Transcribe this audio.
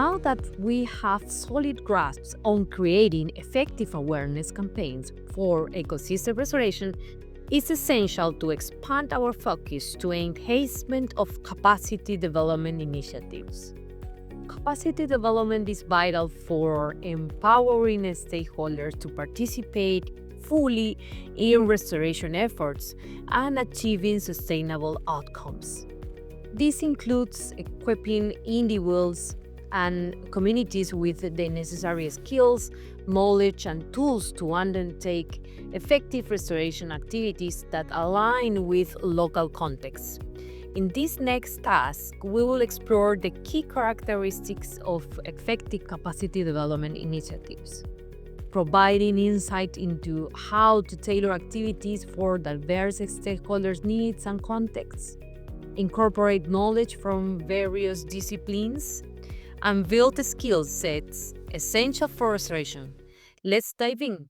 Now that we have solid grasps on creating effective awareness campaigns for ecosystem restoration, it's essential to expand our focus to enhancement of capacity development initiatives. Capacity development is vital for empowering stakeholders to participate fully in restoration efforts and achieving sustainable outcomes. This includes equipping individuals and communities with the necessary skills, knowledge, and tools to undertake effective restoration activities that align with local contexts. In this next task, we will explore the key characteristics of effective capacity development initiatives, providing insight into how to tailor activities for diverse stakeholders' needs and contexts, incorporate knowledge from various disciplines, and build skill sets essential for restoration. Let's dive in.